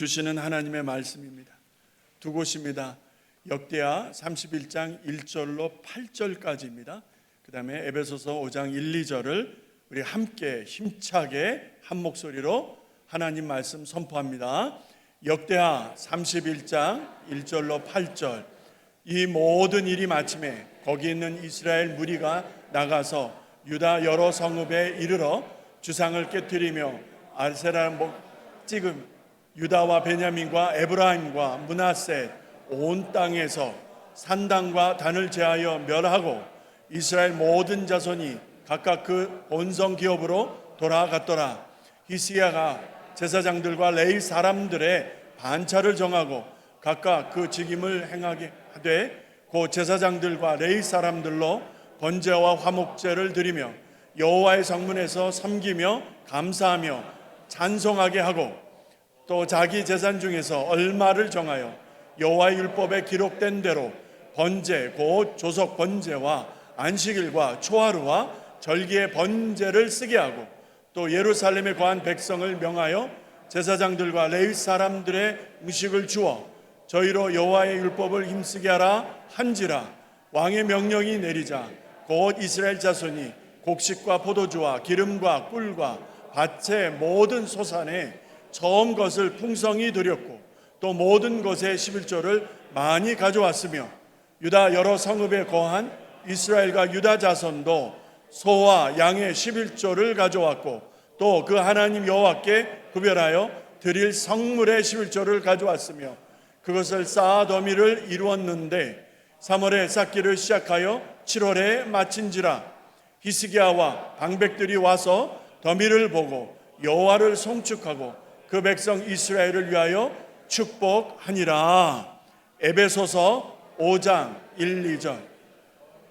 주시는 하나님의 말씀입니다. 두 곳입니다. 역대하 31장 1절로 8절까지입니다. 그 다음에 에베소서 5장 1, 2절을 우리 함께 힘차게 한 목소리로 하나님 말씀 선포합니다. 역대하 31장 1절로 8절. 이 모든 일이 마침에 거기 있는 이스라엘 무리가 나가서 유다 여러 성읍에 이르러 주상을 깨뜨리며 아세라를 찍음 유다와 베냐민과 에브라임과 므낫세 온 땅에서 산당과 단을 제하여 멸하고 이스라엘 모든 자손이 각각 그 본성 기업으로 돌아갔더라. 히스기야가 제사장들과 레위 사람들의 반차를 정하고 각각 그 직임을 행하게 하되 그 제사장들과 레위 사람들로 번제와 화목제를 드리며 여호와의 성문에서 섬기며 감사하며 찬송하게 하고 또 자기 재산 중에서 얼마를 정하여 여호와의 율법에 기록된 대로 번제 곧 조석 번제와 안식일과 초하루와 절기의 번제를 쓰게 하고 또 예루살렘에 거한 백성을 명하여 제사장들과 레위 사람들의 음식을 주어 저희로 여호와의 율법을 힘쓰게 하라 한지라. 왕의 명령이 내리자 곧 이스라엘 자손이 곡식과 포도주와 기름과 꿀과 밭의 모든 소산에 처음 것을 풍성히 드렸고 또 모든 것의 11조를 많이 가져왔으며 유다 여러 성읍에 거한 이스라엘과 유다 자손도 소와 양의 11조를 가져왔고 또 그 하나님 여호와께 구별하여 드릴 성물의 11조를 가져왔으며 그것을 쌓아 더미를 이루었는데 3월에 쌓기를 시작하여 7월에 마친지라. 히스기야와 방백들이 와서 더미를 보고 여호와를 송축하고 그 백성 이스라엘을 위하여 축복하니라. 에베소서 5장 1, 2절.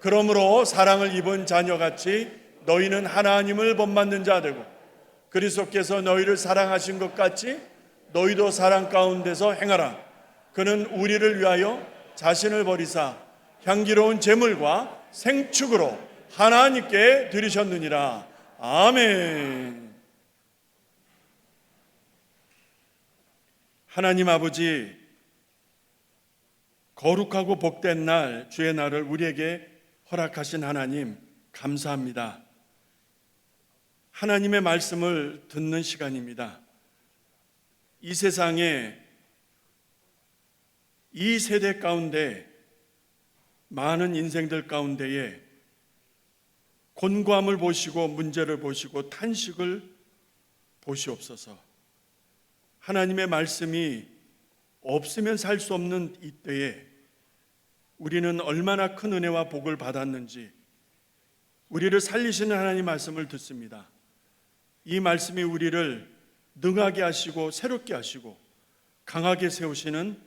그러므로 사랑을 입은 자녀같이 너희는 하나님을 본받는 자 되고 그리스도께서 너희를 사랑하신 것 같이 너희도 사랑 가운데서 행하라. 그는 우리를 위하여 자신을 버리사 향기로운 제물과 생축으로 하나님께 드리셨느니라. 아멘. 하나님 아버지, 거룩하고 복된 날, 주의 날을 우리에게 허락하신 하나님 감사합니다. 하나님의 말씀을 듣는 시간입니다. 이 세상에 이 세대 가운데 많은 인생들 가운데에 곤고함을 보시고 문제를 보시고 탄식을 보시옵소서. 하나님의 말씀이 없으면 살 수 없는 이때에 우리는 얼마나 큰 은혜와 복을 받았는지 우리를 살리시는 하나님 말씀을 듣습니다. 이 말씀이 우리를 능하게 하시고 새롭게 하시고 강하게 세우시는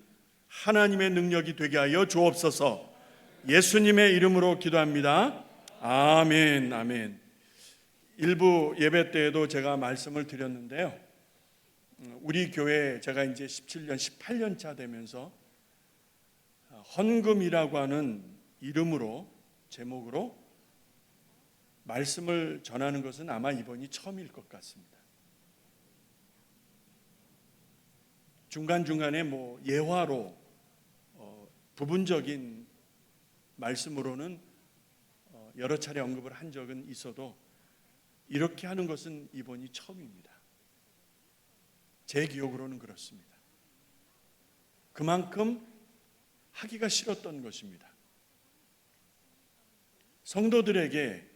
하나님의 능력이 되게 하여 주옵소서. 예수님의 이름으로 기도합니다. 아멘. 아멘. 일부 예배 때에도 제가 말씀을 드렸는데요. 우리 교회 제가 이제 17년, 18년 차 되면서 헌금이라고 하는 이름으로 제목으로 말씀을 전하는 것은 아마 이번이 처음일 것 같습니다. 중간중간에 예화로 부분적인 말씀으로는 여러 차례 언급을 한 적은 있어도 이렇게 하는 것은 이번이 처음입니다. 제 기억으로는 그렇습니다. 그만큼 하기가 싫었던 것입니다. 성도들에게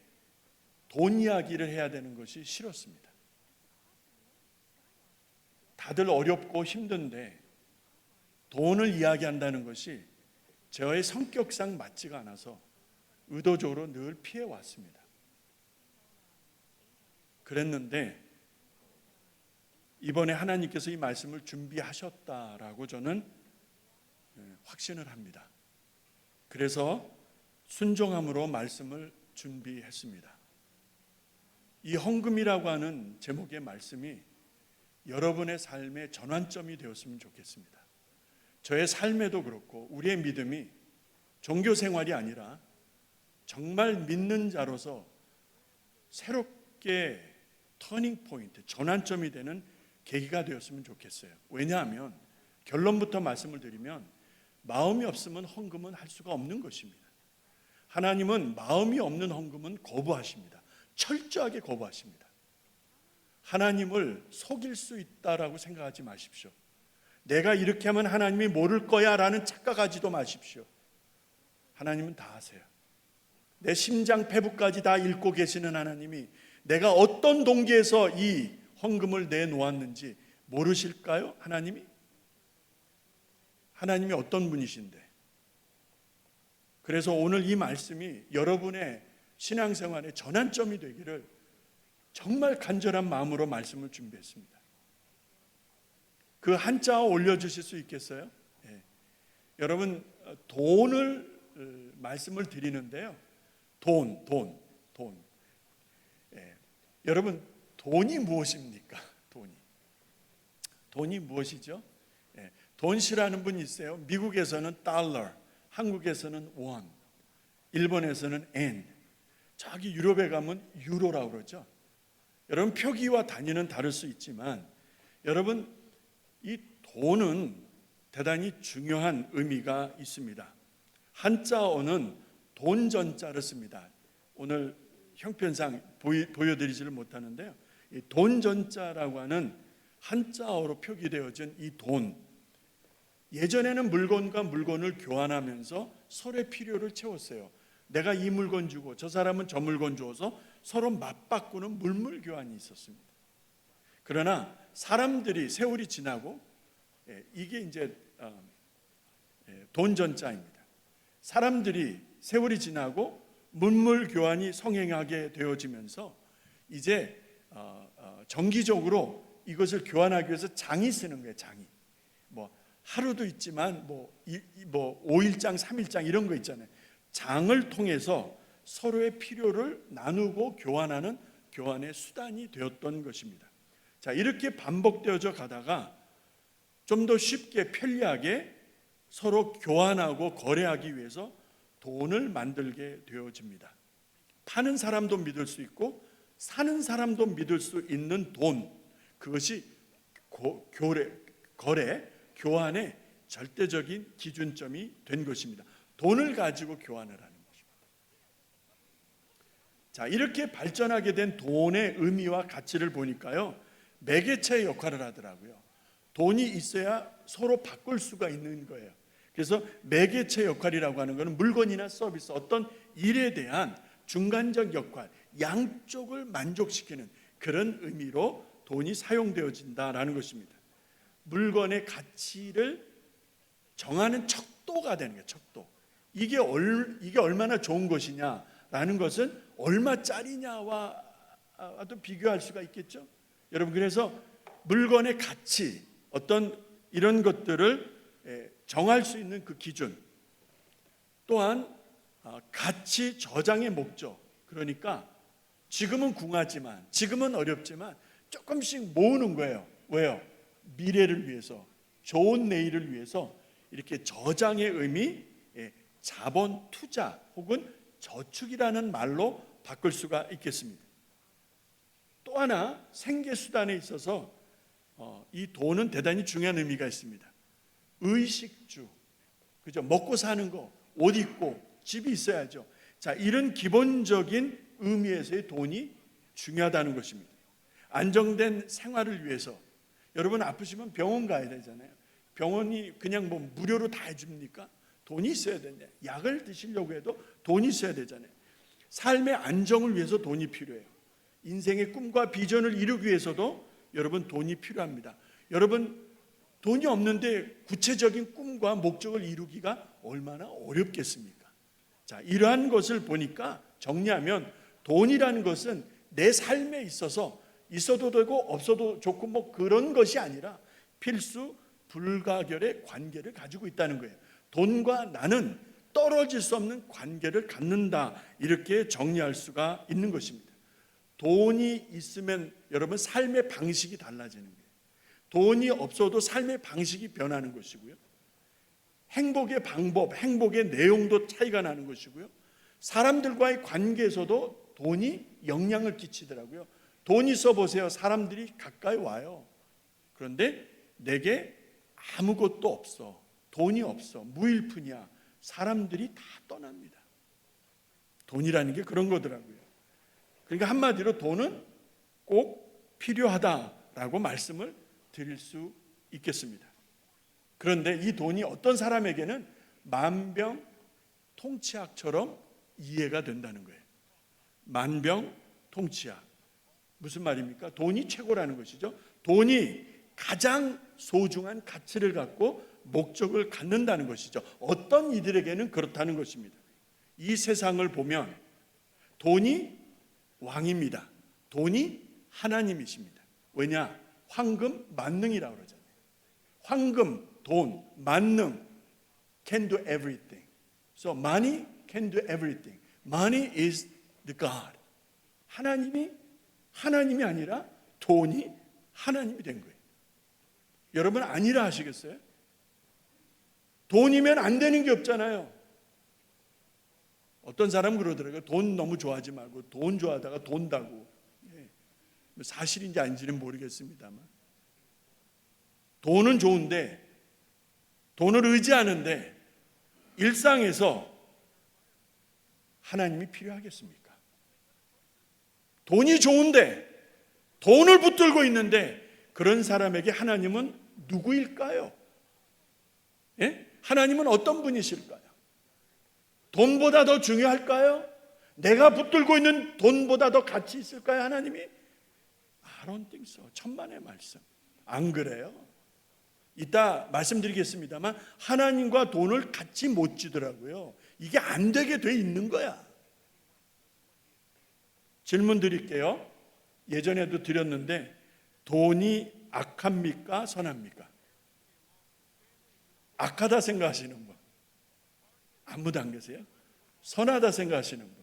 돈 이야기를 해야 되는 것이 싫었습니다. 다들 어렵고 힘든데 돈을 이야기한다는 것이 저의 성격상 맞지가 않아서 의도적으로 늘 피해왔습니다. 그랬는데 이번에 하나님께서 이 말씀을 준비하셨다라고 저는 확신을 합니다. 그래서 순종함으로 말씀을 준비했습니다. 이 헌금이라고 하는 제목의 말씀이 여러분의 삶의 전환점이 되었으면 좋겠습니다. 저의 삶에도 그렇고 우리의 믿음이 종교 생활이 아니라 정말 믿는 자로서 새롭게 터닝 포인트, 전환점이 되는 계기가 되었으면 좋겠어요. 왜냐하면 결론부터 말씀을 드리면 마음이 없으면 헌금은 할 수가 없는 것입니다. 하나님은 마음이 없는 헌금은 거부하십니다. 철저하게 거부하십니다. 하나님을 속일 수 있다라고 생각하지 마십시오. 내가 이렇게 하면 하나님이 모를 거야 라는 착각하지도 마십시오. 하나님은 다 아세요. 내 심장 배부까지 다 읽고 계시는 하나님이 내가 어떤 동기에서 이 헌금을 내놓았는지 모르실까요? 하나님이 어떤 분이신데. 그래서 오늘 이 말씀이 여러분의 신앙생활의 전환점이 되기를 정말 간절한 마음으로 말씀을 준비했습니다. 그 한자 올려주실 수 있겠어요? 네. 여러분, 돈을 말씀을 드리는데요. 돈. 네. 여러분, 돈이 무엇입니까? 돈이 무엇이죠? 네. 돈 싫어하는 분이 있어요. 미국에서는 달러, 한국에서는 원, 일본에서는 엔, 저기 유럽에 가면 유로라고 그러죠. 여러분, 표기와 단위는 다를 수 있지만 여러분, 이 돈은 대단히 중요한 의미가 있습니다. 한자어는 돈전자를 씁니다. 오늘 형편상 보여드리지를 못하는데요. 이 돈전자라고 하는 한자어로 표기되어진 이 돈, 예전에는 물건과 물건을 교환하면서 서로의 필요를 채웠어요. 내가 이 물건 주고 저 사람은 저 물건 줘서 서로 맞바꾸는 물물 교환이 있었습니다. 그러나 사람들이 세월이 지나고 이게 이제 돈전자입니다. 사람들이 세월이 지나고 물물 교환이 성행하게 되어지면서 이제 정기적으로 이것을 교환하기 위해서 장이 쓰는 거예요. 장이 뭐 하루도 있지만 뭐 5일장 3일장 이런 거 있잖아요. 장을 통해서 서로의 필요를 나누고 교환하는 교환의 수단이 되었던 것입니다. 자, 이렇게 반복되어져 가다가 좀 더 쉽게 편리하게 서로 교환하고 거래하기 위해서 돈을 만들게 되어집니다. 파는 사람도 믿을 수 있고 사는 사람도 믿을 수 있는 돈, 그것이 거래, 교환의 절대적인 기준점이 된 것입니다. 돈을 가지고 교환을 하는 것입니다. 자, 이렇게 발전하게 된 돈의 의미와 가치를 보니까요, 매개체의 역할을 하더라고요. 돈이 있어야 서로 바꿀 수가 있는 거예요. 그래서 매개체 역할이라고 하는 것은 물건이나 서비스, 어떤 일에 대한 중간적 역할, 양쪽을 만족시키는 그런 의미로 돈이 사용되어진다라는 것입니다. 물건의 가치를 정하는 척도가 되는 거예요. 척도. 이게 얼마나 좋은 것이냐라는 것은 얼마짜리냐와도 비교할 수가 있겠죠. 여러분, 그래서 물건의 가치, 어떤 이런 것들을 정할 수 있는 그 기준, 또한 가치 저장의 목적, 그러니까 지금은 궁하지만, 지금은 어렵지만 조금씩 모으는 거예요. 왜요? 미래를 위해서, 좋은 내일을 위해서 이렇게 저장의 의미, 자본 투자 혹은 저축이라는 말로 바꿀 수가 있겠습니다. 또 하나 생계수단에 있어서 이 돈은 대단히 중요한 의미가 있습니다. 의식주, 그죠? 먹고 사는 거, 옷 입고 집이 있어야죠. 자, 이런 기본적인 의미에서의 돈이 중요하다는 것입니다. 안정된 생활을 위해서, 여러분 아프시면 병원 가야 되잖아요. 병원이 그냥 뭐 무료로 다 해줍니까? 돈이 있어야 되냐. 약을 드시려고 해도 돈이 있어야 되잖아요. 삶의 안정을 위해서 돈이 필요해요. 인생의 꿈과 비전을 이루기 위해서도 여러분 돈이 필요합니다. 여러분 돈이 없는데 구체적인 꿈과 목적을 이루기가 얼마나 어렵겠습니까? 자, 이러한 것을 보니까 정리하면 돈이라는 것은 내 삶에 있어서 있어도 되고 없어도 좋고 뭐 그런 것이 아니라 필수 불가결의 관계를 가지고 있다는 거예요. 돈과 나는 떨어질 수 없는 관계를 갖는다, 이렇게 정리할 수가 있는 것입니다. 돈이 있으면 여러분 삶의 방식이 달라지는 거예요. 돈이 없어도 삶의 방식이 변하는 것이고요. 행복의 방법, 행복의 내용도 차이가 나는 것이고요. 사람들과의 관계에서도 돈이 영향을 끼치더라고요. 돈 있어 보세요. 사람들이 가까이 와요. 그런데 내게 아무것도 없어. 돈이 없어. 무일푼이야. 사람들이 다 떠납니다. 돈이라는 게 그런 거더라고요. 그러니까 한마디로 돈은 꼭 필요하다라고 말씀을 드릴 수 있겠습니다. 그런데 이 돈이 어떤 사람에게는 만병통치약처럼 이해가 된다는 거예요. 만병통치약. 무슨 말입니까? 돈이 최고라는 것이죠. 돈이 가장 소중한 가치를 갖고 목적을 갖는다는 것이죠. 어떤 이들에게는 그렇다는 것입니다. 이 세상을 보면 돈이 왕입니다. 돈이 하나님이십니다. 왜냐? 황금 만능이라고 그러잖아요. 황금, 돈, 만능 can do everything. So money can do everything. Money is the God. 하나님이 아니라 돈이 하나님이 된 거예요. 여러분 아니라 하시겠어요? 돈이면 안 되는 게 없잖아요. 어떤 사람은 그러더라고요. 돈 너무 좋아하지 말고 돈 좋아하다가 돈다고. 사실인지 아닌지는 모르겠습니다만 돈은 좋은데 돈을 의지하는데 일상에서 하나님이 필요하겠습니까? 돈이 좋은데 돈을 붙들고 있는데 그런 사람에게 하나님은 누구일까요? 예? 하나님은 어떤 분이실까요? 돈보다 더 중요할까요? 내가 붙들고 있는 돈보다 더 가치 있을까요? 하나님이? I don't think so. 천만의 말씀. 안 그래요? 이따 말씀드리겠습니다만 하나님과 돈을 같이 못 주더라고요. 이게 안 되게 돼 있는 거야. 질문 드릴게요. 예전에도 드렸는데 돈이 악합니까? 선합니까? 악하다 생각하시는 분 아무도 안 계세요? 선하다 생각하시는 분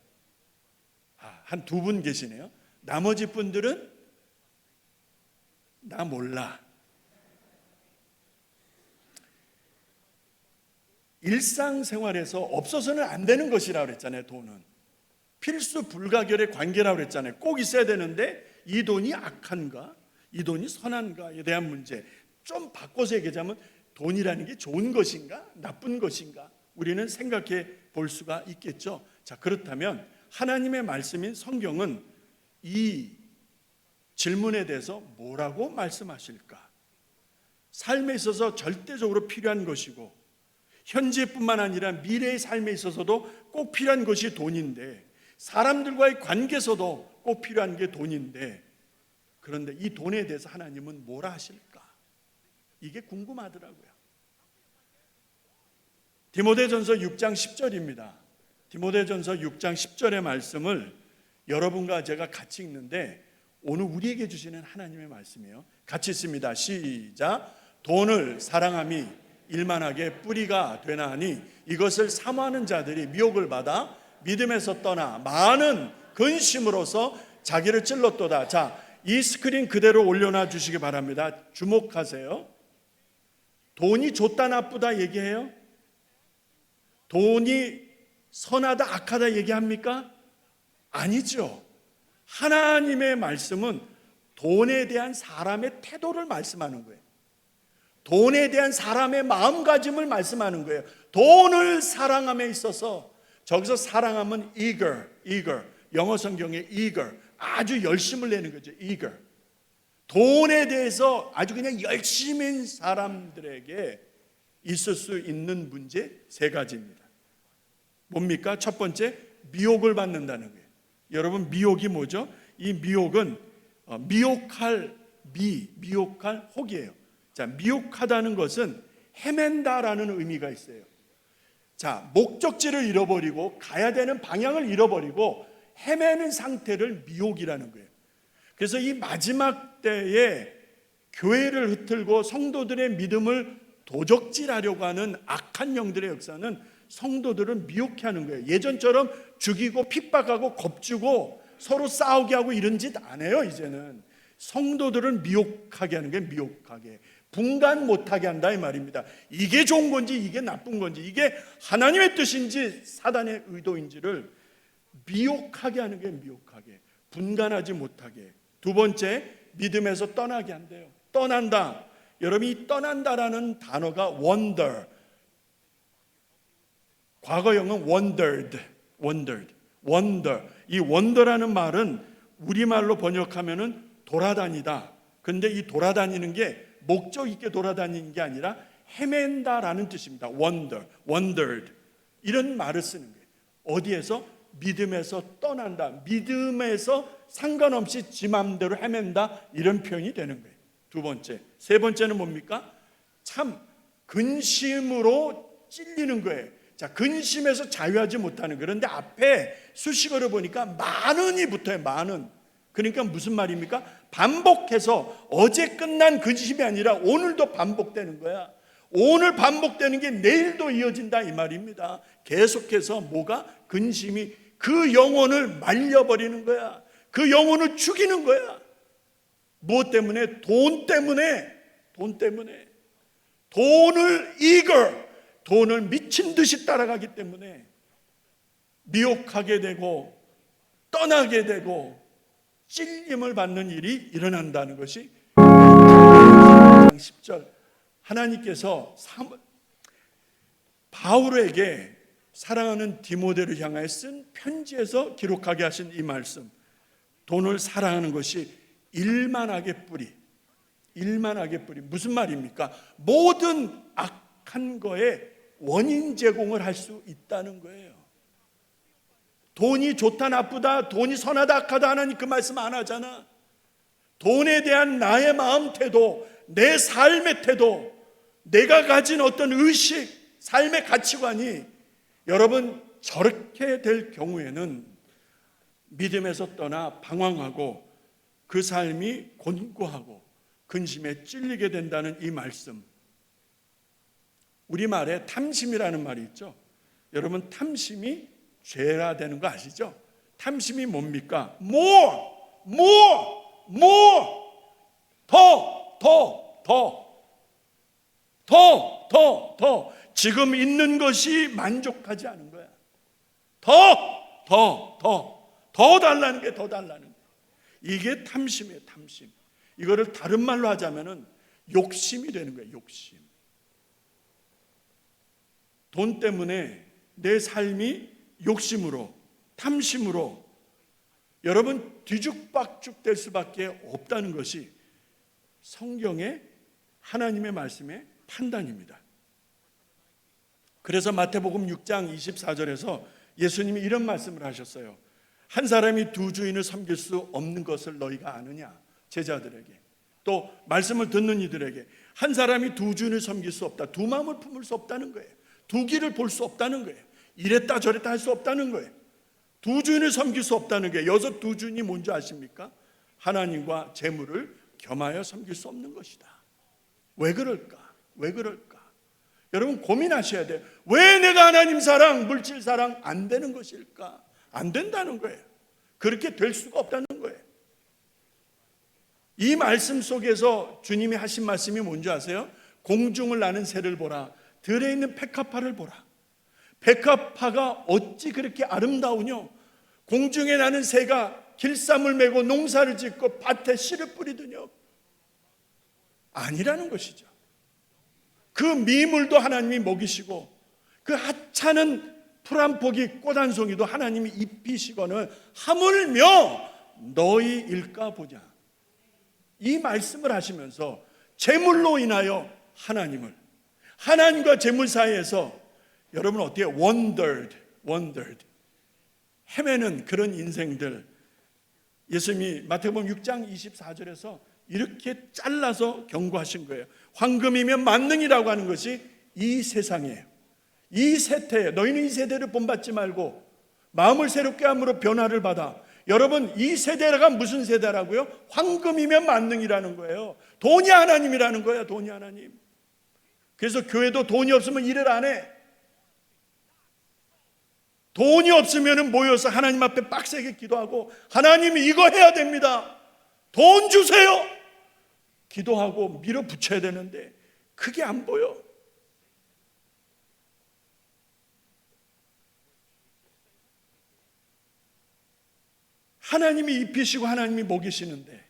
한 두 분 계시네요. 나머지 분들은 나 몰라. 일상생활에서 없어서는 안 되는 것이라고 그랬잖아요. 돈은 필수 불가결의 관계라고 그랬잖아요. 꼭 있어야 되는데 이 돈이 악한가? 이 돈이 선한가에 대한 문제 좀 바꿔서 얘기하자면 돈이라는 게 좋은 것인가? 나쁜 것인가? 우리는 생각해 볼 수가 있겠죠. 자, 그렇다면 하나님의 말씀인 성경은 이 질문에 대해서 뭐라고 말씀하실까? 삶에 있어서 절대적으로 필요한 것이고 현재뿐만 아니라 미래의 삶에 있어서도 꼭 필요한 것이 돈인데 사람들과의 관계에서도 꼭 필요한 게 돈인데 그런데 이 돈에 대해서 하나님은 뭐라 하실까? 이게 궁금하더라고요. 디모데전서 6장 10절입니다. 디모데전서 6장 10절의 말씀을 여러분과 제가 같이 읽는데 오늘 우리에게 주시는 하나님의 말씀이에요. 같이 읽습니다. 시작. 돈을 사랑함이 일만하게 뿌리가 되나 하니 이것을 사모하는 자들이 미혹을 받아 믿음에서 떠나 많은 근심으로서 자기를 찔렀도다. 자, 이 스크린 그대로 올려놔 주시기 바랍니다. 주목하세요. 돈이 좋다 나쁘다 얘기해요? 돈이 선하다 악하다 얘기합니까? 아니죠. 하나님의 말씀은 돈에 대한 사람의 태도를 말씀하는 거예요. 돈에 대한 사람의 마음가짐을 말씀하는 거예요. 돈을 사랑함에 있어서 저기서 사랑함은 eager, 영어 성경에 eager, 아주 열심을 내는 거죠. eager. 돈에 대해서 아주 그냥 열심인 사람들에게 있을 수 있는 문제 세 가지입니다. 뭡니까? 첫 번째, 미혹을 받는다는 거예요. 여러분 미혹이 뭐죠? 이 미혹은 미혹할 혹이에요. 자, 미혹하다는 것은 헤맨다라는 의미가 있어요. 자, 목적지를 잃어버리고 가야 되는 방향을 잃어버리고 헤매는 상태를 미혹이라는 거예요. 그래서 이 마지막 때에 교회를 흩틀고 성도들의 믿음을 도적질하려고 하는 악한 영들의 역사는 성도들을 미혹해 하는 거예요. 예전처럼 죽이고 핍박하고 겁주고 서로 싸우게 하고 이런 짓 안 해요. 이제는 성도들은 미혹하게 하는 게 미혹하게 분간 못하게 한다 이 말입니다. 이게 좋은 건지 이게 나쁜 건지 이게 하나님의 뜻인지 사단의 의도인지를 미혹하게 하는 게 미혹하게 분간하지 못하게. 두 번째, 믿음에서 떠나게 한대요. 떠난다. 여러분, 이 떠난다라는 단어가 wonder, 과거형은 wondered. 이 wonder라는 말은 우리말로 번역하면은 돌아다니다. 근데 이 돌아다니는 게 목적 있게 돌아다니는 게 아니라 헤맨다라는 뜻입니다. wondered. 이런 말을 쓰는 거예요. 어디에서? 믿음에서 떠난다. 믿음에서 상관없이 지 맘대로 헤맨다. 이런 표현이 되는 거예요. 두 번째. 세 번째는 뭡니까? 참 근심으로 찔리는 거예요. 자, 근심에서 자유하지 못하는. 그런데 앞에 수식어를 보니까 많은이 붙어요. 많은. 그러니까 무슨 말입니까? 반복해서 어제 끝난 근심이 아니라 오늘도 반복되는 거야. 오늘 반복되는 게 내일도 이어진다 이 말입니다. 계속해서 뭐가? 근심이 그 영혼을 말려버리는 거야. 그 영혼을 죽이는 거야. 무엇 때문에? 돈 때문에. 돈을 미친 듯이 따라가기 때문에 미혹하게 되고 떠나게 되고 찔림을 받는 일이 일어난다는 것이 10절 하나님께서 바울에게 사랑하는 디모데를 향하여 쓴 편지에서 기록하게 하신 이 말씀. 돈을 사랑하는 것이 일만하게 뿌리. 무슨 말입니까? 모든 악한 거에 원인 제공을 할 수 있다는 거예요. 돈이 좋다 나쁘다, 돈이 선하다 악하다 하나님 그 말씀 안 하잖아. 돈에 대한 나의 마음 태도, 내 삶의 태도, 내가 가진 어떤 의식, 삶의 가치관이 여러분 저렇게 될 경우에는 믿음에서 떠나 방황하고 그 삶이 곤고하고 근심에 찔리게 된다는 이 말씀. 우리말에 탐심이라는 말이 있죠. 여러분 탐심이 죄라 되는 거 아시죠? 탐심이 뭡니까? more, 더. 지금 있는 것이 만족하지 않은 거야. 더 달라는 게 더 달라는 게. 이게 탐심이에요, 탐심. 이거를 다른 말로 하자면은 욕심이 되는 거예요, 욕심. 돈 때문에 내 삶이 욕심으로, 탐심으로 여러분 뒤죽박죽 될 수밖에 없다는 것이 성경의 하나님의 말씀의 판단입니다. 그래서 마태복음 6장 24절에서 예수님이 이런 말씀을 하셨어요. 한 사람이 두 주인을 섬길 수 없는 것을 너희가 아느냐? 제자들에게, 또 말씀을 듣는 이들에게. 한 사람이 두 주인을 섬길 수 없다. 두 마음을 품을 수 없다는 거예요. 두 길을 볼 수 없다는 거예요. 이랬다 저랬다 할 수 없다는 거예요. 두 주인을 섬길 수 없다는 거예요. 여기서 두 주인이 뭔지 아십니까? 하나님과 재물을 겸하여 섬길 수 없는 것이다. 왜 그럴까? 여러분 고민하셔야 돼요. 왜 내가 하나님 사랑, 물질 사랑 안 되는 것일까? 안 된다는 거예요. 그렇게 될 수가 없다는 거예요. 이 말씀 속에서 주님이 하신 말씀이 뭔지 아세요? 공중을 나는 새를 보라, 들에 있는 백합화를 보라. 백합화가 어찌 그렇게 아름다우뇨? 공중에 나는 새가 길쌈을 메고 농사를 짓고 밭에 씨를 뿌리더뇨? 아니라는 것이죠. 그 미물도 하나님이 먹이시고 그 하찮은 풀 한 포기 꽃 한 송이도 하나님이 입히시거늘 하물며 너희 일까 보자. 이 말씀을 하시면서 재물로 인하여 하나님과 재물 사이에서 여러분 어때요? wondered 헤매는 그런 인생들. 예수님이 마태복음 6장 24절에서 이렇게 잘라서 경고하신 거예요. 황금이면 만능이라고 하는 것이 이 세상이에요. 이 세태에 너희는 이 세대를 본받지 말고 마음을 새롭게 함으로 변화를 받아. 여러분 이 세대가 무슨 세대라고요? 황금이면 만능이라는 거예요. 돈이 하나님이라는 거예요. 돈이 하나님. 그래서 교회도 돈이 없으면 일을 안 해. 돈이 없으면 모여서 하나님 앞에 빡세게 기도하고 하나님 이거 해야 됩니다. 돈 주세요. 기도하고 밀어붙여야 되는데 그게 안 보여. 하나님이 입히시고 하나님이 먹이시는데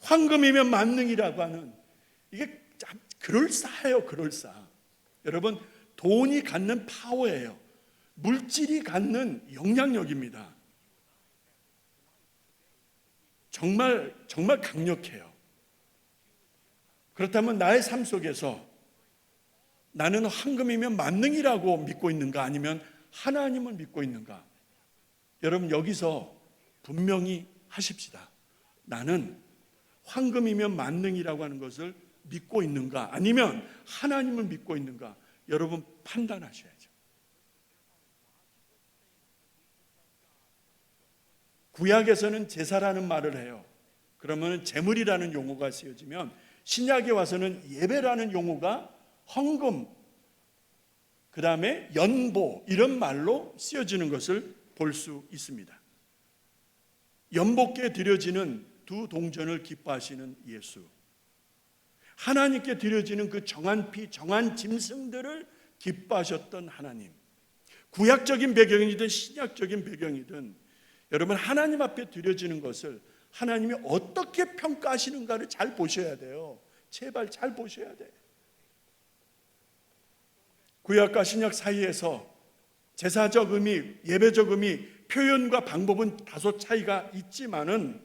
황금이면 만능이라고 하는, 이게 참 그럴싸해요. 그럴싸. 여러분, 돈이 갖는 파워예요. 물질이 갖는 영향력입니다. 정말 강력해요. 그렇다면 나의 삶 속에서 나는 황금이면 만능이라고 믿고 있는가, 아니면 하나님을 믿고 있는가? 여러분, 여기서 분명히 하십시다. 나는 황금이면 만능이라고 하는 것을 믿고 있는가, 아니면 하나님을 믿고 있는가? 여러분, 판단하셔야죠. 구약에서는 제사라는 말을 해요. 그러면 제물이라는 용어가 쓰여지면, 신약에 와서는 예배라는 용어가 헌금, 그 다음에 연보, 이런 말로 쓰여지는 것을 볼 수 있습니다. 연복께 드려지는 두 동전을 기뻐하시는 예수, 하나님께 드려지는 그 정한 피, 정한 짐승들을 기뻐하셨던 하나님. 구약적인 배경이든 신약적인 배경이든 여러분, 하나님 앞에 드려지는 것을 하나님이 어떻게 평가하시는가를 잘 보셔야 돼요. 제발 잘 보셔야 돼. 구약과 신약 사이에서 제사적 의미, 예배적 의미, 표현과 방법은 다소 차이가 있지만은,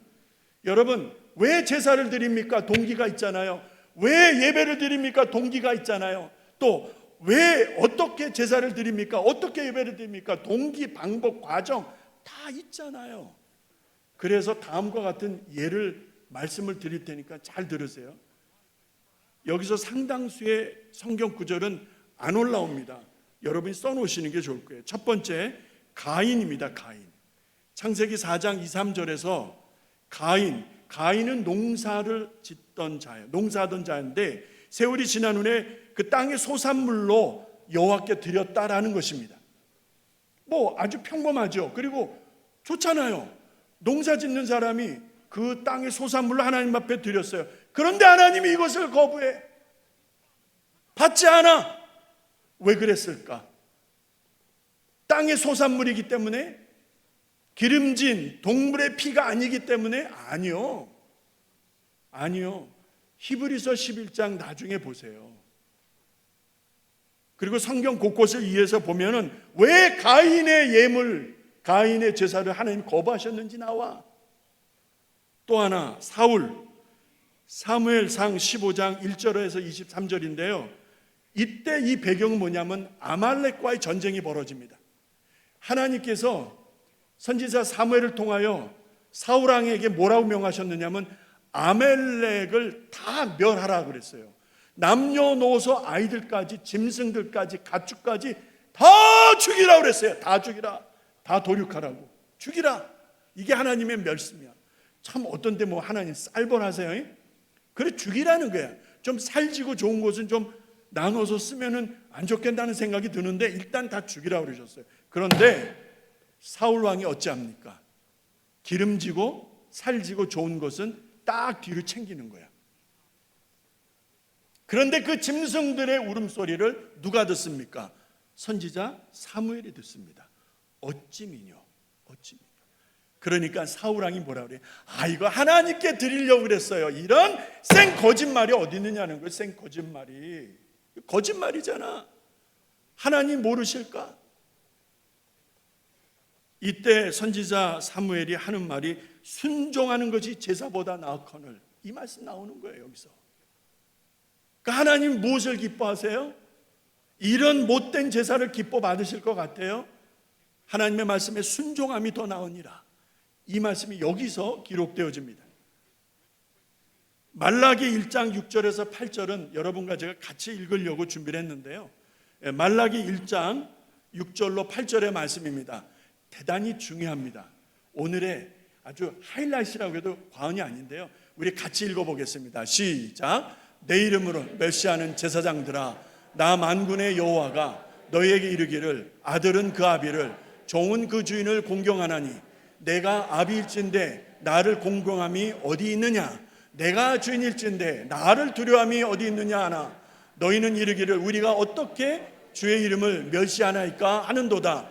여러분, 왜 제사를 드립니까? 동기가 있잖아요. 왜 예배를 드립니까? 동기가 있잖아요. 또 왜 어떻게 제사를 드립니까? 어떻게 예배를 드립니까? 동기, 방법, 과정 다 있잖아요. 그래서 다음과 같은 예를 말씀을 드릴 테니까 잘 들으세요. 여기서 상당수의 성경 구절은 안 올라옵니다. 여러분이 써놓으시는 게 좋을 거예요. 첫 번째, 가인입니다. 가인. 창세기 4장 2, 3절에서 가인은 농사를 짓던 자예요. 농사하던 자인데 세월이 지난 후에 그 땅의 소산물로 여호와께 드렸다라는 것입니다. 뭐 아주 평범하죠. 그리고 좋잖아요. 농사 짓는 사람이 그 땅의 소산물로 하나님 앞에 드렸어요. 그런데 하나님이 이것을 거부해. 받지 않아. 왜 그랬을까? 땅의 소산물이기 때문에? 기름진 동물의 피가 아니기 때문에? 아니요. 히브리서 11장 나중에 보세요. 그리고 성경 곳곳을 이어서 보면은 왜 가인의 예물, 가인의 제사를 하나님 거부하셨는지 나와. 또 하나, 사무엘상 15장 1절에서 23절인데요. 이때 이 배경은 뭐냐면 아말렉과의 전쟁이 벌어집니다. 하나님께서 선지자 사무엘을 통하여 사울 왕에게 뭐라고 명하셨느냐면 아말렉을 다 멸하라 그랬어요. 남녀노소 아이들까지, 짐승들까지, 가축까지 다 죽이라 그랬어요. 다 죽이라. 다 도륙하라고. 죽이라. 이게 하나님의 말씀이야. 참 어떤데 뭐 하나님 쌀벌하세요? 그래, 죽이라는 거야. 좀 살지고 좋은 것은 좀 나눠서 쓰면은 안 좋겠다는 생각이 드는데 일단 다 죽이라고 그러셨어요. 그런데 사울 왕이 어찌합니까? 기름지고 살지고 좋은 것은 딱 뒤로 챙기는 거야. 그런데 그 짐승들의 울음소리를 누가 듣습니까? 선지자 사무엘이 듣습니다. 어찌미뇨. 그러니까 사울 왕이 뭐라 그래요? 이거 하나님께 드리려고 그랬어요. 이런 생 거짓말이 어디 있느냐는 거예요. 생 거짓말이. 거짓말이잖아. 하나님 모르실까? 이때 선지자 사무엘이 하는 말이 순종하는 것이 제사보다 나았거늘. 이 말씀 나오는 거예요. 여기서. 그러니까 하나님 무엇을 기뻐하세요? 이런 못된 제사를 기뻐 받으실 것 같아요? 하나님의 말씀에 순종함이 더 나으니라. 이 말씀이 여기서 기록되어집니다. 말라기 1장 6절에서 8절은 여러분과 제가 같이 읽으려고 준비를 했는데요. 말라기 1장 6절로 8절의 말씀입니다. 대단히 중요합니다. 오늘의 아주 하이라이트라고 해도 과언이 아닌데요. 우리 같이 읽어보겠습니다. 시작. 내 이름으로 멸시하는 제사장들아, 나 만군의 여호와가 너희에게 이르기를 아들은 그 아비를, 종은 그 주인을 공경하나니 내가 아비일진데 나를 공경함이 어디 있느냐? 내가 주인일진데 나를 두려움이 어디 있느냐 하나? 너희는 이르기를 우리가 어떻게 주의 이름을 멸시하나이까 하는도다.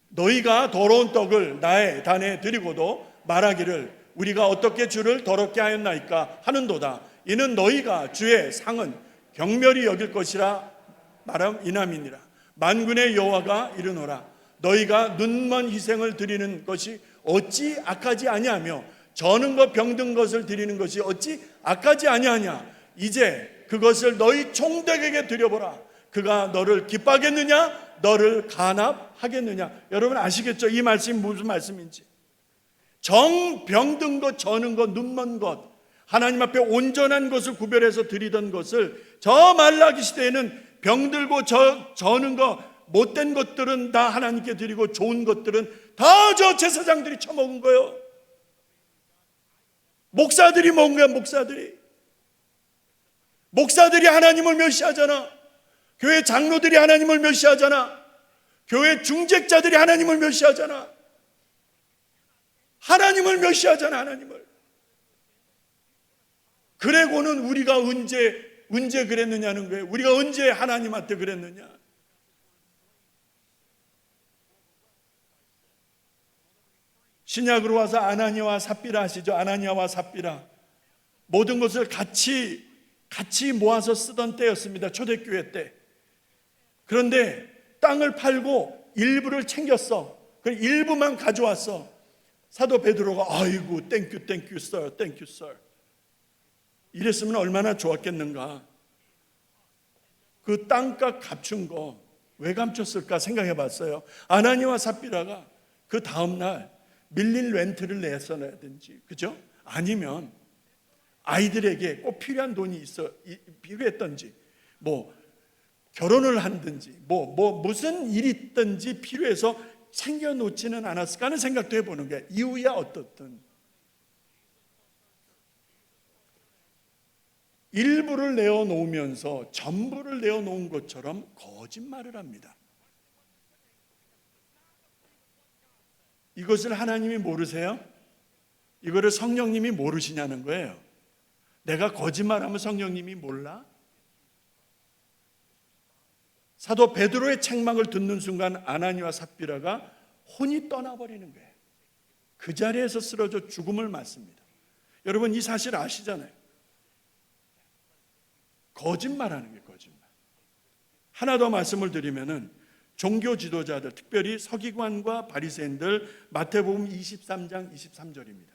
너희가 더러운 떡을 나의 단에 드리고도 말하기를 우리가 어떻게 주를 더럽게 하였나이까 하는도다. 이는 너희가 주의 상은 경멸히 여길 것이라 말함 이남이니라. 만군의 여호와가 이르노라. 너희가 눈먼 희생을 드리는 것이 어찌 악하지 아니하며 저는 것 병든 것을 드리는 것이 어찌 악하지 아니하냐. 이제 그것을 너희 총독에게 드려보라. 그가 너를 기뻐하겠느냐 너를 간합하겠느냐. 여러분 아시겠죠? 이 말씀이 무슨 말씀인지. 정 병든 것, 저는 것, 눈먼 것, 하나님 앞에 온전한 것을 구별해서 드리던 것을 저 말라기 시대에는 병들고 저는 것, 못된 것들은 다 하나님께 드리고 좋은 것들은 다 저 제사장들이 처먹은 거예요. 목사들이 먹은 거야. 목사들이 하나님을 멸시하잖아. 교회 장로들이 하나님을 멸시하잖아. 교회 중직자들이 하나님을 멸시하잖아. 하나님을 멸시하잖아. 하나님을. 그래고는 우리가 언제 그랬느냐는 거예요. 우리가 언제 하나님한테 그랬느냐. 신약으로 와서 아나니아와 삽비라 하시죠. 아나니아와 삽비라. 모든 것을 같이 모아서 쓰던 때였습니다. 초대교회 때. 그런데 땅을 팔고 일부를 챙겼어. 그 일부만 가져왔어. 사도 베드로가 아이고 땡큐 썰. 이랬으면 얼마나 좋았겠는가. 그 땅값 감춘 거 왜 감췄을까 생각해 봤어요. 아나니아와 삽비라가 그 다음날 밀린 렌트를 냈어야든지, 그죠? 아니면 아이들에게 꼭 필요한 돈이 필요했던지, 뭐 결혼을 한든지, 무슨 일이 있든지 필요해서 챙겨놓지는 않았을까 하는 생각도 해보는 거예요. 이유야 어떻든 일부를 내어놓으면서 전부를 내어놓은 것처럼 거짓말을 합니다. 이것을 하나님이 모르세요? 이거를 성령님이 모르시냐는 거예요. 내가 거짓말하면 성령님이 몰라? 사도 베드로의 책망을 듣는 순간 아나니아와 삽비라가 혼이 떠나버리는 거예요. 그 자리에서 쓰러져 죽음을 맞습니다. 여러분 이 사실 아시잖아요. 거짓말하는 게 거짓말. 하나 더 말씀을 드리면은 종교 지도자들, 특별히 서기관과 바리새인들, 마태복음 23장 23절입니다.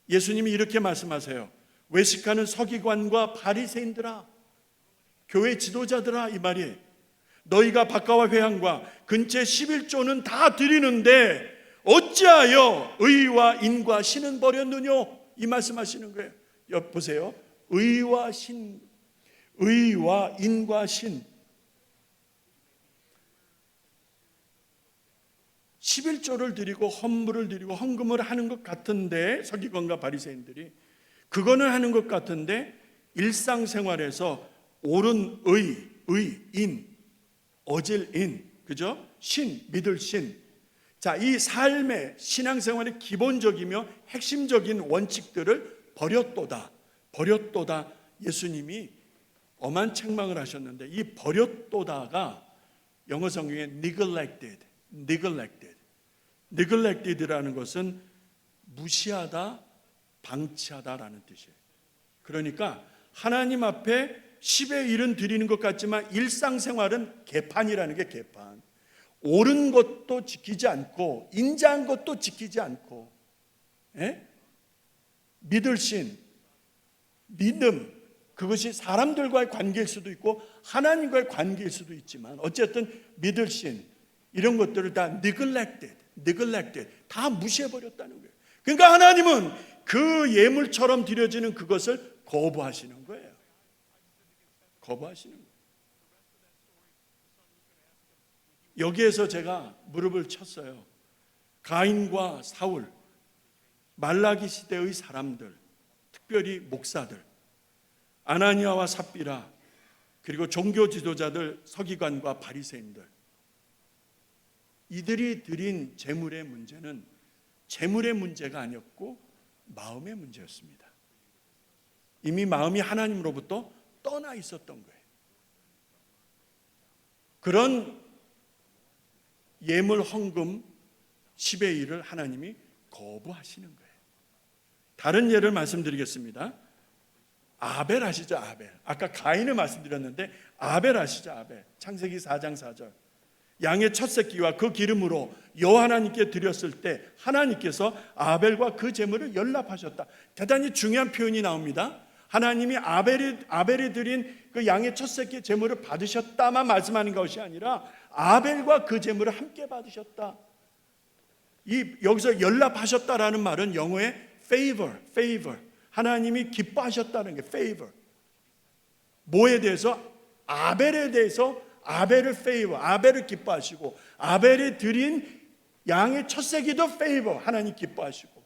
예수님이 이렇게 말씀하세요. 외식하는 서기관과 바리새인들아, 교회 지도자들아, 이 말이 너희가 바가와 회향과 근처 11조는 다 드리는데 어찌하여 의와 인과 신은 버렸느냐, 이 말씀하시는 거예요. 보세요. 의와 인과 신. 11조를 드리고 헌물을 드리고 헌금을 하는 것 같은데, 서기관과 바리새인들이 그거는 하는 것 같은데 일상생활에서 옳은 인, 어질 인, 그죠? 신, 믿을 신. 자, 이 삶의 신앙생활의 기본적이며 핵심적인 원칙들을 버렸도다. 예수님이 엄한 책망을 하셨는데, 이 버렸도다가 영어 성경에 neglected라는 것은 무시하다, 방치하다라는 뜻이에요. 그러니까 하나님 앞에 10의 1은 드리는 것 같지만 일상생활은 개판이라는 게 개판. 옳은 것도 지키지 않고 인자한 것도 지키지 않고, 믿을 신, 믿음, 그것이 사람들과의 관계일 수도 있고 하나님과의 관계일 수도 있지만 어쨌든 믿을 신, 이런 것들을 다 neglected, 다 무시해버렸다는 거예요. 그러니까 하나님은 그 예물처럼 드려지는 그것을 거부하시는 거예요. 여기에서 제가 무릎을 쳤어요. 가인과 사울, 말라기 시대의 사람들, 특별히 목사들, 아나니아와 삽비라, 그리고 종교 지도자들, 서기관과 바리새인들, 이들이 드린 재물의 문제는 재물의 문제가 아니었고 마음의 문제였습니다. 이미 마음이 하나님으로부터 떠나 있었던 거예요. 그런 예물 헌금 10의 1을 하나님이 거부하시는 거예요. 다른 예를 말씀드리겠습니다. 아벨 아시죠? 아벨. 아까 가인을 말씀드렸는데 아벨 아시죠? 아벨. 창세기 4장 4절. 양의 첫 새끼와 그 기름으로 여호와 하나님께 드렸을 때 하나님께서 아벨과 그 제물을 연납하셨다. 대단히 중요한 표현이 나옵니다. 하나님이 아벨이 드린 그 양의 첫 새끼 제물을 받으셨다만 말씀하는 것이 아니라 아벨과 그 제물을 함께 받으셨다. 여기서 연납하셨다라는 말은 영어의 favor. 하나님이 기뻐하셨다는 게 favor. 뭐에 대해서? 아벨에 대해서 아벨을 favor, 아벨을 기뻐하시고 아벨이 드린 양의 첫 새끼도 favor, 하나님 기뻐하시고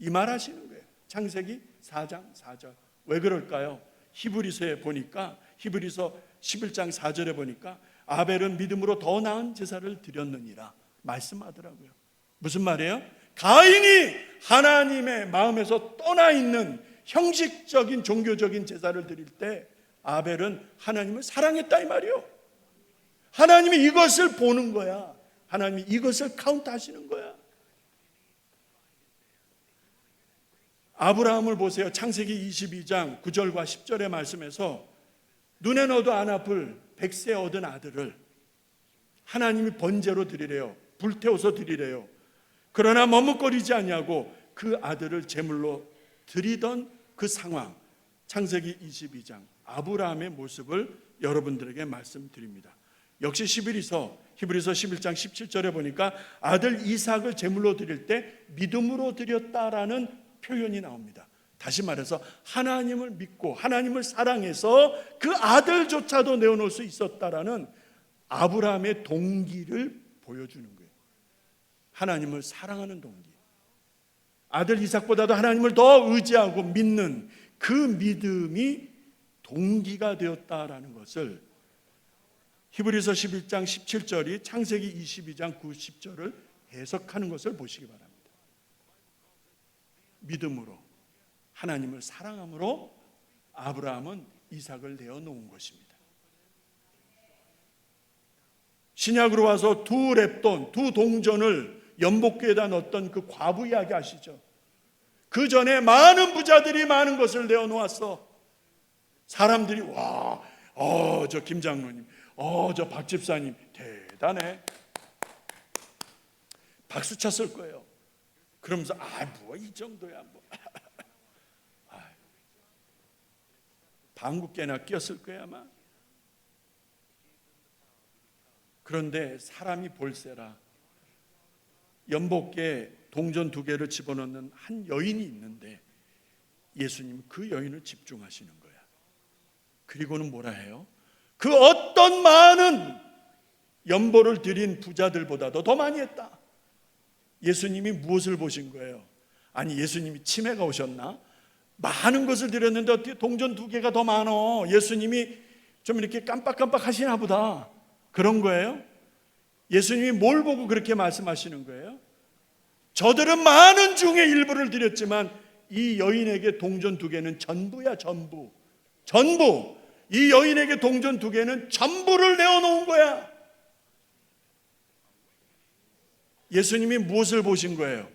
이 말 하시는 거예요. 창세기 4장 4절. 왜 그럴까요? 히브리서에 보니까 히브리서 11장 4절에 보니까 아벨은 믿음으로 더 나은 제사를 드렸느니라 말씀하더라고요. 무슨 말이에요? 가인이 하나님의 마음에서 떠나 있는 형식적인 종교적인 제사를 드릴 때 아벨은 하나님을 사랑했다 이 말이에요. 하나님이 이것을 보는 거야. 하나님이 이것을 카운트하시는 거야. 아브라함을 보세요. 창세기 22장 9절과 10절의 말씀에서 눈에 넣어도 안 아플 100세 얻은 아들을 하나님이 번제로 드리래요. 불태워서 드리래요. 그러나 머뭇거리지 않냐고 그 아들을 제물로 드리던 그 상황, 창세기 22장 아브라함의 모습을 여러분들에게 말씀드립니다. 역시 히브리서 11장 17절에 보니까 아들 이삭을 제물로 드릴 때 믿음으로 드렸다라는 표현이 나옵니다. 다시 말해서 하나님을 믿고 하나님을 사랑해서 그 아들조차도 내어놓을 수 있었다라는 아브라함의 동기를 보여주는 거예요. 하나님을 사랑하는 동기. 아들 이삭보다도 하나님을 더 의지하고 믿는 그 믿음이 동기가 되었다라는 것을 히브리서 11장 17절이 창세기 22장 9, 10절을 해석하는 것을 보시기 바랍니다. 믿음으로 하나님을 사랑함으로 아브라함은 이삭을 내어놓은 것입니다. 신약으로 와서 두 렙돈, 두 동전을 연복궤에다 넣었던 그 과부 이야기 아시죠? 그 전에 많은 부자들이 많은 것을 내어놓았어. 사람들이 저 김 장로님, 저 박 집사님 대단해. 박수 쳤을 거예요. 그러면서 뭐 이 정도야 뭐. 방귀깨나 꼈을 거야 아마. 그런데 사람이 볼세라 연복궤 동전 2개를 집어넣는 한 여인이 있는데 예수님은 그 여인을 집중하시는 거야. 그리고는 뭐라 해요? 그 어떤 많은 연보를 드린 부자들보다도 더 많이 했다. 예수님이 무엇을 보신 거예요? 아니 예수님이 치매가 오셨나? 많은 것을 드렸는데 어떻게 동전 2개가 더 많어? 예수님이 좀 이렇게 깜빡깜빡 하시나 보다. 그런 거예요? 예수님이 뭘 보고 그렇게 말씀하시는 거예요? 저들은 많은 중에 일부를 드렸지만 이 여인에게 동전 2개는 전부야. 전부. 이 여인에게 동전 2개는 전부를 내어놓은 거야. 예수님이 무엇을 보신 거예요?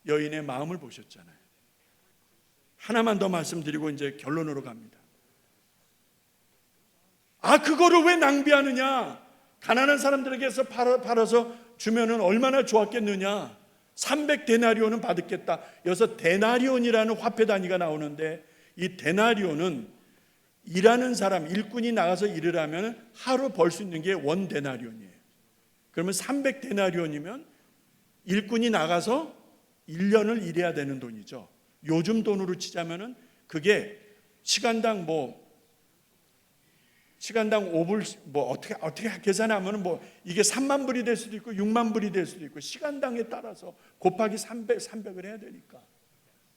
여인의 마음을 보셨잖아요. 하나만 더 말씀드리고 이제 결론으로 갑니다. 그거를 왜 낭비하느냐? 가난한 사람들에게서 팔아서 주면은 얼마나 좋았겠느냐? 300데나리온은 받았겠다. 여기서 데나리온이라는 화폐 단위가 나오는데 이 데나리온은 일하는 사람, 일꾼이 나가서 일을 하면 하루 벌 수 있는 게 1데나리온이에요. 그러면 300데나리온이면 일꾼이 나가서 1년을 일해야 되는 돈이죠. 요즘 돈으로 치자면은 그게 시간당 5불 어떻게 계산하면은 이게 3만 불이 될 수도 있고 6만 불이 될 수도 있고 시간당에 따라서 곱하기 300을 해야 되니까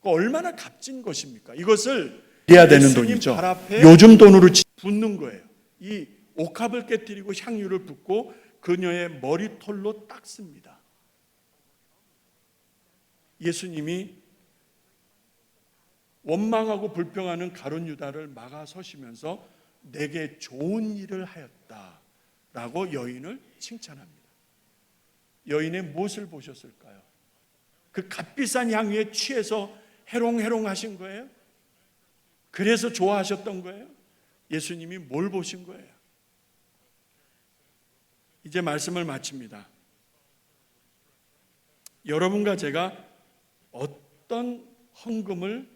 얼마나 값진 것입니까? 이것을 해야 되는 돈이죠. 요즘 돈으로 붓는 거예요. 이 옥합을 깨뜨리고 향유를 붓고 그녀의 머리털로 닦습니다. 예수님이 원망하고 불평하는 가룟 유다를 막아서시면서 내게 좋은 일을 하였다라고 여인을 칭찬합니다. 여인의 무엇을 보셨을까요? 그 값비싼 향유에 취해서 해롱해롱 하신 거예요? 그래서 좋아하셨던 거예요? 예수님이 뭘 보신 거예요? 이제 말씀을 마칩니다. 여러분과 제가 어떤 헌금을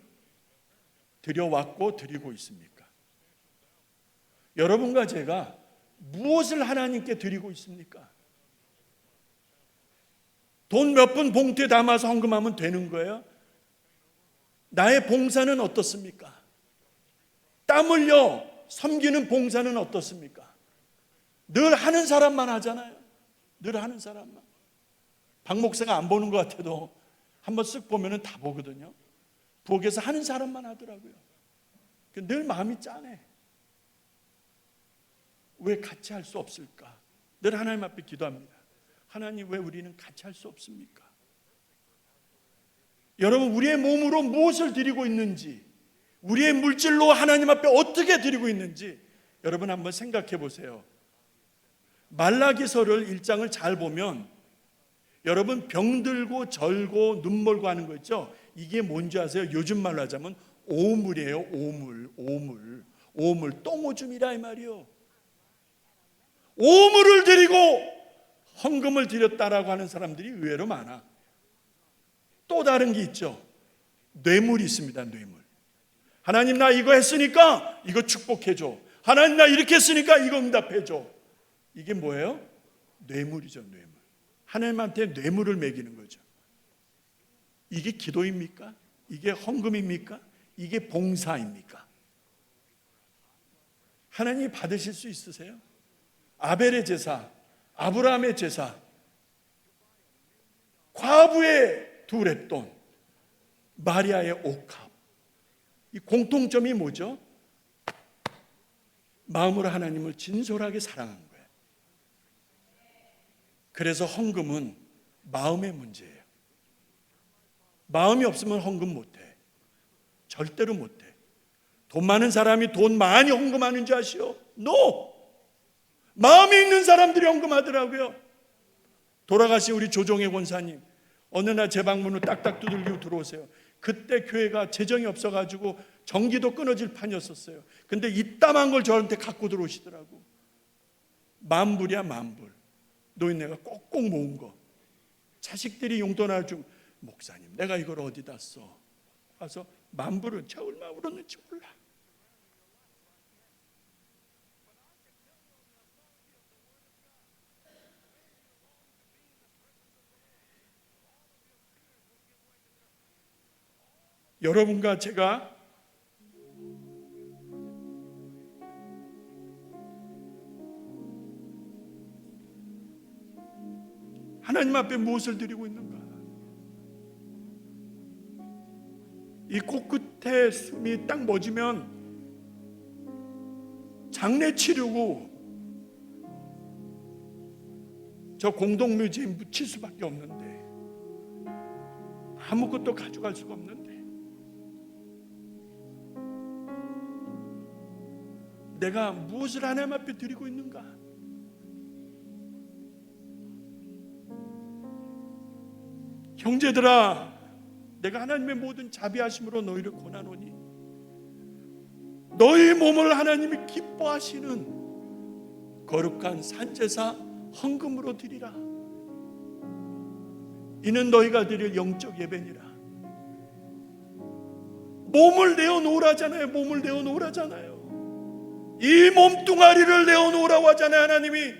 드려왔고 드리고 있습니까? 여러분과 제가 무엇을 하나님께 드리고 있습니까? 돈 몇 푼 봉투에 담아서 헌금하면 되는 거예요? 나의 봉사는 어떻습니까? 땀 흘려 섬기는 봉사는 어떻습니까? 늘 하는 사람만 하잖아요. 늘 하는 사람만. 박 목사가 안 보는 것 같아도 한번 쓱 보면은 다 보거든요. 부엌에서 하는 사람만 하더라고요. 늘 마음이 짠해. 왜 같이 할 수 없을까? 늘 하나님 앞에 기도합니다. 하나님, 왜 우리는 같이 할 수 없습니까? 여러분, 우리의 몸으로 무엇을 드리고 있는지, 우리의 물질로 하나님 앞에 어떻게 드리고 있는지 여러분 한번 생각해 보세요. 말라기서를 1장을 잘 보면 여러분, 병들고 절고 눈멀고 하는 거 있죠? 이게 뭔지 아세요? 요즘 말로 하자면 오물이에요. 오물. 똥오줌이라 이 말이요. 오물을 드리고 헌금을 드렸다라고 하는 사람들이 의외로 많아. 또 다른 게 있죠. 뇌물이 있습니다. 뇌물. 하나님, 나 이거 했으니까 이거 축복해줘. 하나님, 나 이렇게 했으니까 이거 응답해줘. 이게 뭐예요? 뇌물이죠. 뇌물. 하나님한테 뇌물을 매기는 거죠. 이게 기도입니까? 이게 헌금입니까? 이게 봉사입니까? 하나님이 받으실 수 있으세요? 아벨의 제사, 아브라함의 제사, 과부의 두 렙돈, 마리아의 옥합. 이 공통점이 뭐죠? 마음으로 하나님을 진솔하게 사랑한 거예요. 그래서 헌금은 마음의 문제예요. 마음이 없으면 헌금 못해. 절대로 못해. 돈 많은 사람이 돈 많이 헌금하는 줄 아시오? No! 마음이 있는 사람들이 헌금하더라고요. 돌아가신 우리 조정혜 권사님, 어느 날 제 방문을 딱딱 두들기고 들어오세요. 그때 교회가 재정이 없어가지고 전기도 끊어질 판이었었어요. 근데 이따만 걸 저한테 갖고 들어오시더라고. 만불이야, 만불. 노인네가 꼭꼭 모은 거. 자식들이 용돈 하나 좀, 목사님, 내가 이걸 어디다 써? 와서 만불은 저 얼마 울었는지 몰라. 여러분과 제가 하나님 앞에 무엇을 드리고 있는가? 이 코끝에 숨이 딱 멎으면 장례 치르고 저 공동묘지에 묻힐 수밖에 없는데, 아무것도 가져갈 수가 없는데, 내가 무엇을 하나님 앞에 드리고 있는가? 형제들아, 내가 하나님의 모든 자비하심으로 너희를 권하노니 너희 몸을 하나님이 기뻐하시는 거룩한 산제사 헌금으로 드리라. 이는 너희가 드릴 영적 예배니라. 몸을 내어놓으라잖아요. 몸을 내어놓으라잖아요. 이 몸뚱아리를 내어놓으라고 하잖아요, 하나님이.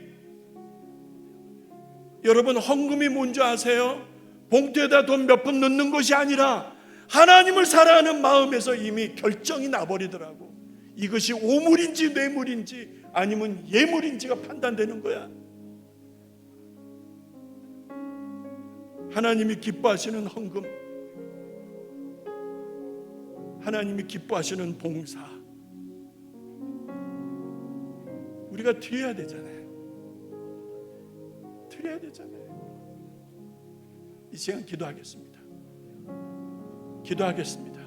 여러분, 헌금이 뭔지 아세요? 봉투에다 돈 몇 푼 넣는 것이 아니라 하나님을 사랑하는 마음에서 이미 결정이 나버리더라고. 이것이 오물인지 뇌물인지 아니면 예물인지가 판단되는 거야. 하나님이 기뻐하시는 헌금, 하나님이 기뻐하시는 봉사, 우리가 드려야 되잖아요. 드려야 되잖아요. 이 시간 기도하겠습니다. 기도하겠습니다.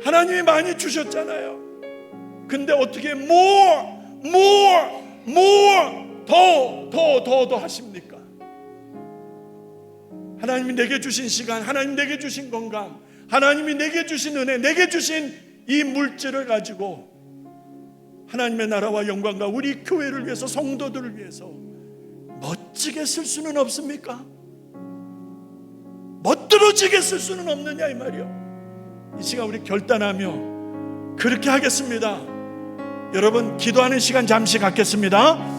하나님이 많이 주셨잖아요. 근데 어떻게 더 하십니까? 하나님이 내게 주신 시간, 하나님 내게 주신 건강, 하나님이 내게 주신 은혜, 내게 주신 이 물질을 가지고 하나님의 나라와 영광과 우리 교회를 위해서, 성도들을 위해서 멋지게 쓸 수는 없습니까? 멋들어지게 쓸 수는 없느냐 이 말이요. 이 시간 우리 결단하며 그렇게 하겠습니다. 여러분, 기도하는 시간 잠시 갖겠습니다.